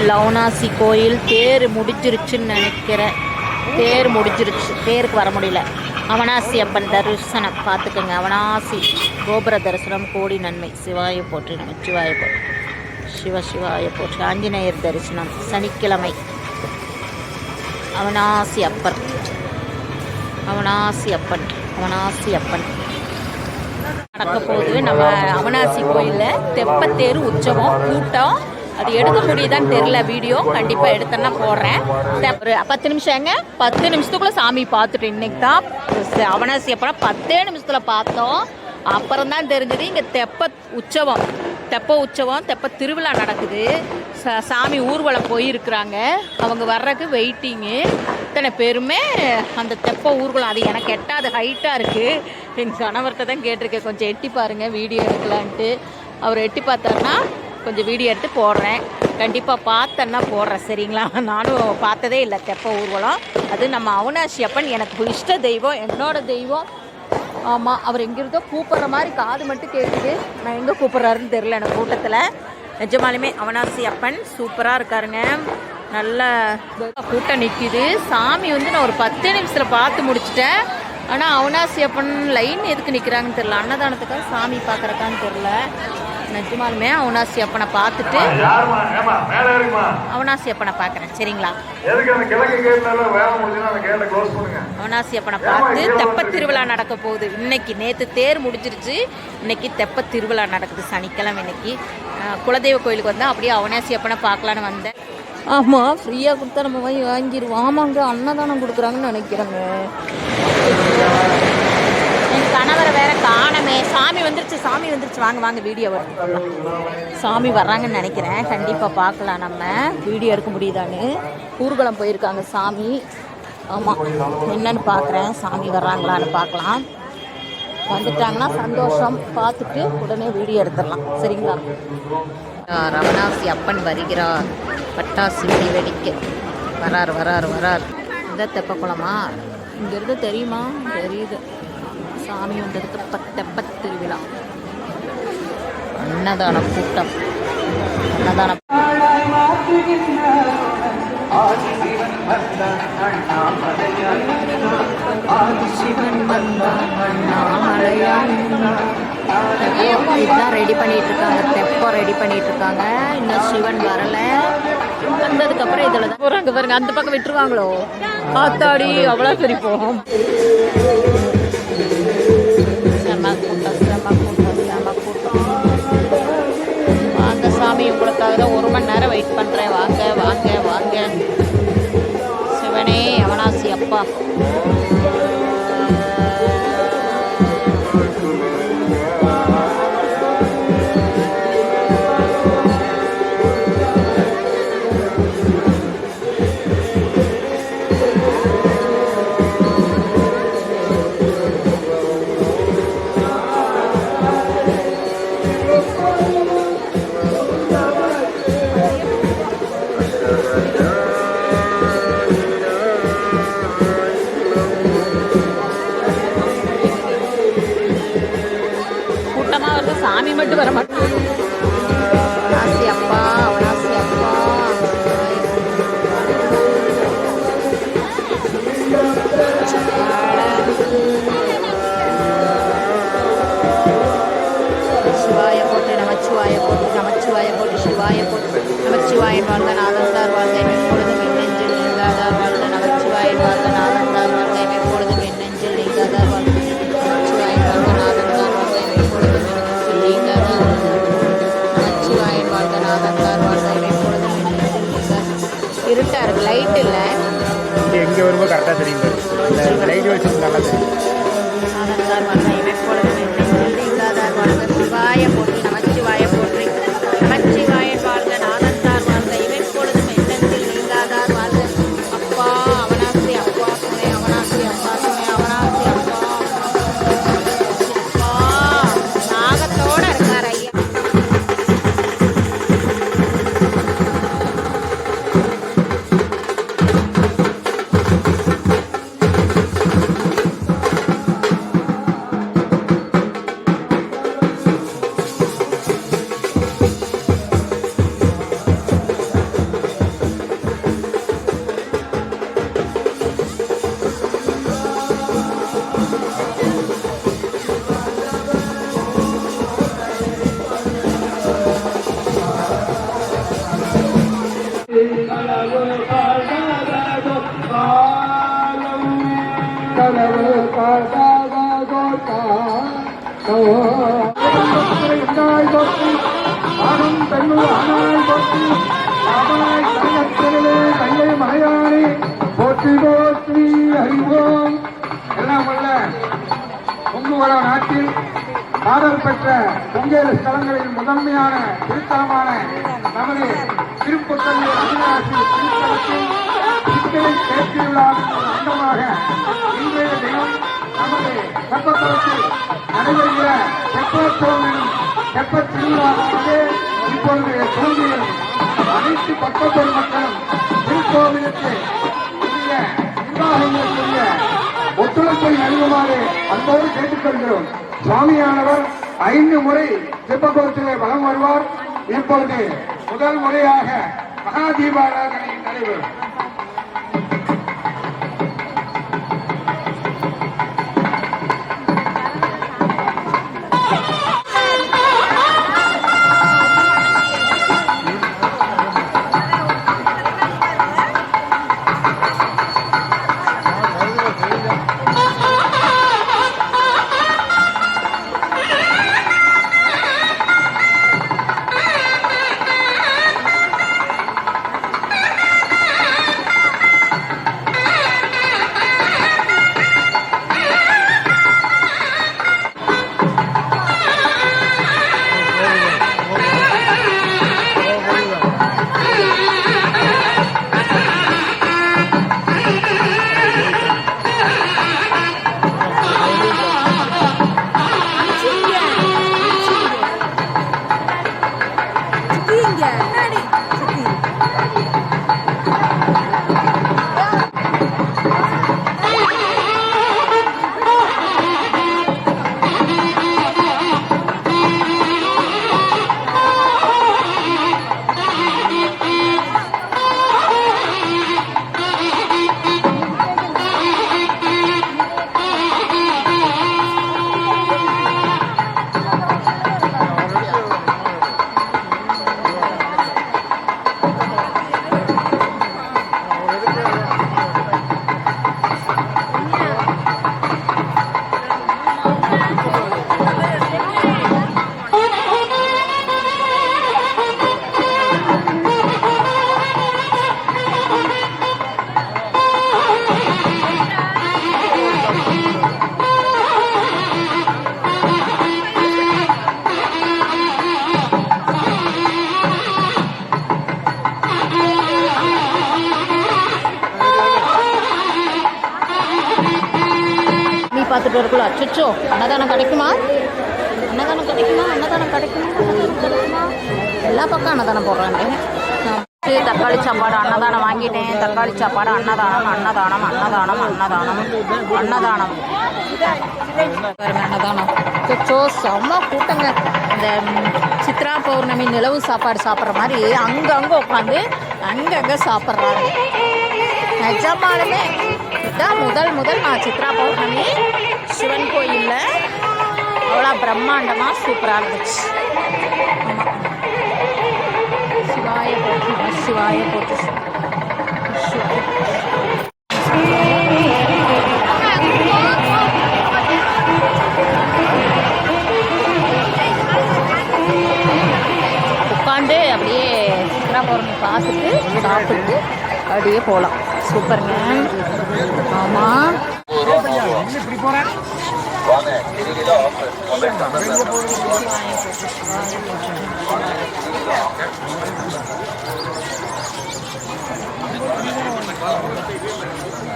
லவுனாசி கோயில் தேர் முடிஞ்சிருச்சுன்னு நினைக்கிறேன். தேர் முடிஞ்சிருச்சு, தேருக்கு வர முடியல. அவனாசி அப்பன் தரிசனம் பார்த்துக்கோங்க. அவனாசி கோபுர தரிசனம் கோடி நன்மை. சிவாய போற்றி நமச்சிவாய போற்றி சிவாய போற்றி. ஆஞ்சநேயர் தரிசனம் சனிக்கிழமை. அவனாசி அப்பன் அவனாசி அப்பன் அவனாசி அப்பன் நடக்க போகுது. நம்ம அவனாசி கோயிலில் தெப்பத்தேர் உற்சவம் கூட்டம். அது எடுக்க முடியுதான்னு தெரியல. வீடியோ கண்டிப்பாக எடுத்தேன்னா போடுறேன். ஒரு 10 நிமிஷம் எங்க 10 நிமிஷத்துக்குள்ளே சாமி பார்த்துட்டோம். இன்னைக்கு தான் அவனாசி அப்பனா 10 நிமிஷத்தில் பார்த்தோம். அப்புறம் தான் தெரிஞ்சது இங்கே தெப்ப உற்சவம் தெப்ப திருவிழா நடக்குது. சாமி ஊர்வலம் போயிருக்கிறாங்க. அவங்க வர்றதுக்கு வெயிட்டிங்கு. இத்தனை பேருமே அந்த தெப்ப ஊர்வலம். அது எனக்கு எட்டாவது ஹைட்டாக இருக்குது. என் கணவர்கிட்ட தான் கேட்டிருக்கேன், கொஞ்சம் எட்டி பாருங்கள் வீடியோ எடுக்கலான்ட்டு. அவர் எட்டி பார்த்தாருன்னா கொஞ்சம் வீடியோ எடுத்து போடுறேன். கண்டிப்பாக பார்த்தேன்னா போடுறேன், சரிங்களா? நானும் பார்த்ததே இல்லை தெப்ப ஊர்வலம். அது நம்ம அவனாசி அப்பன் எனக்கு இஷ்ட தெய்வம், என்னோட தெய்வம். ஆமாம், அவர் எங்கிருந்தோ கூப்பிட்ற மாதிரி காது மட்டும் கேட்குது. நான் எங்கே கூப்பிட்றாருன்னு தெரில எனக்கு கூட்டத்தில். நிஜமாலுமே அவனாசி அப்பன் சூப்பராக இருக்காருங்க. நல்ல கூட்டம் நிற்கிது. சாமி நான் ஒரு 10 நிமிஷத்தில் பார்த்து முடிச்சிட்டேன். ஆனால் அவனாசி அப்பன் லைன் எதுக்கு நிற்கிறாங்கன்னு தெரில. அன்னதானத்துக்காக சாமி பார்க்குறக்கான்னு தெரில. நிஜமாலுமே அவனாசி அப்பனை பார்த்துட்டு அவனாசி அப்பனை பார்க்குறேன், சரிங்களா? அவனாசி அப்பனை பார்த்து தெப்ப திருவிழா நடக்க போகுது இன்னைக்கு. நேற்று தேர் முடிஞ்சிருச்சு, இன்னைக்கு தெப்ப திருவிழா நடக்குது சனிக்கிழமை. இன்னைக்கு குலதெய்வ கோயிலுக்கு வந்தால் அப்படியே அவனாசி அப்பனை பார்க்கலான்னு வந்தேன். ஆமாம், ஃப்ரீயாக கொடுத்தா நம்ம வாங்கிடுவோம். ஆமாங்க, அன்னதானம் கொடுக்குறாங்கன்னு நினைக்கிறேங்க. என் கணவரை வேற காணமே. சாமி வந்துருச்சு வாங்க வீடியோ வரும். சாமி வர்றாங்கன்னு நினைக்கிறேன். கண்டிப்பாக பார்க்கலாம். நம்ம வீடியோ எடுக்க முடியுதான்னு. ஊர்வலம் போயிருக்காங்க சாமி. ஆமாம், என்னன்னு பார்க்குறேன். சாமி வர்றாங்களான்னு பார்க்கலாம். வந்துட்டாங்கன்னா சந்தோஷம். பார்த்துட்டு உடனே வீடியோ எடுத்துடலாம், சரிங்களா? அவனாசி அப்பன் வருகிறார். பட்டாசு வெடிக்க வரார். இந்த தெப்பக்குளமா இங்கிருந்து தெரியுமா? தெரியுது. சாமி வந்ததுக்கு தெப்ப திருவிழா. அன்னதான கூட்டம். அன்னதானம் இதுதான் ரெடி பண்ணிட்டு இருக்காங்க. தெப்பம் ரெடி பண்ணிட்டு இருக்காங்க. இன்னும் சிவன் வரல. வந்ததுக்கப்புறம் இதில் தான் போகிறாங்க. பாருங்க, அந்த பக்கம் விட்டுருவாங்களோ காத்தாடி. அவ்வளோ பெரிய போகும். செம கூட்டம். வாங்க சாமி, உங்களுக்காக தான் 1 மணி நேரம் வெயிட் பண்ணுறேன். வாங்க. சிவனே அவனாசி அப்பா. சாமி மட்டும் வர மாட்டோம். அவனாசி அப்பா. சிவாய போட்டு நமச்சிவாய போட்டு சிவாய போட்டு நமச்சிவாயன் வாழ்க நாதந்தார் வாழ்க எப்பொழுதும் என் நெஞ்சில் நீங்காதார் வாழ்க. நமச்சிவாயன் வாழ்க நாதந்தார் வாழ்க எப்பொழுதும் என் நெஞ்சில் நீங்காதார் வாழ்க. நமச்சிவாயன் வாழ்க நாதந்தார் வாழ்க எப்பொழுதும் இருட்டா இருக்கு, லைட் இல்லை. எங்கே வரும்போது கரெக்டாக தெரியுங்க. லைட் வச்சு நல்லா தெரியும். சிவாய போற்றி நமச்சிவாய போற்றி நமச்சிவாயன் வாழ்க நாதந்தார் வாழ்க இவன் பொழுதும் எண்ணத்தில் நீங்காதார் வாழ்க. அப்பா அவனாசி அப்பா துணை அவனாசி அப்பா துணை அவனாசி அப்பா. நாகத்தோட இருக்கார் ஐயா. போற்றி போற்றி அறிவோம். எல்லாம் வல்ல பொங்குவர நாட்டில் பாடல் பெற்ற பொங்கேறு ஸ்தலங்களில் முதன்மையான திருத்தலமான நமது திருப்பத்தூர் அவிநாசி திருத்தலத்தில் சித்திரை சேர்த்தி விழாவின் ஒரு அங்கமாக இன்றைய தினம் நமது தெப்பத்தலத்தில் நடைபெறுகிற தெப்போற்சவம் எனும் தெப்பத் திருவிழாவானது இப்பொழுது துவங்குகிறது. அனைத்து பக்தர் மக்களும் திருக்கோவிலுக்கு உரிய நிர்வாகங்களுக்குரிய ஒத்துழைப்பை நல்குமாறு அன்போடு கேட்டுக்கொள்கிறோம். சுவாமியானவர் 5 முறை தெப்பக்குளத்திலே வலம் வருவார். இப்பொழுது முதல் முறையாக மகா தீபாராதனை நடைபெறும். பார்த்துட்டு வரக்குள்ள அச்சோ அன்னதானம் கிடைக்குமா, அன்னதானம் கிடைக்குமா, அன்னதானம் கிடைக்குமா, கிடைக்குமா? எல்லா பக்கம் அன்னதானம் போடுறாங்க. தக்காளி சாப்பாடு அன்னதானம் வாங்கிட்டேன். தக்காளி சாப்பாடு அன்னதானம் அன்னதானம் அன்னதானம் அன்னதானம் அன்னதானம் அன்னதானம் அச்சோ செம்ம கூட்டங்க. இந்த சித்ரா பௌர்ணமி நிலவு சாப்பாடு சாப்பிட்ற மாதிரி அங்கங்கே உட்காந்து அங்கங்கே சாப்பிட்றாங்க. நிஜமாலுமே இதுதான் முதல் நான் சித்ரா பௌர்ணமி சிவன் கோயிலில் அவ்வளோ பிரம்மாண்டமாக சூப்பராக இருந்துச்சு. சிவாய போட்டு சிவாய போட்டு உட்காந்து அப்படியே சித்ரா பௌர்ணமி பார்த்துட்டு சாப்பிட்டு அப்படியே போகலாம். சூப்பருங்க. ஆமாம்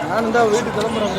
நான் தான் வீட்டுக்கு கிளம்புறேன்.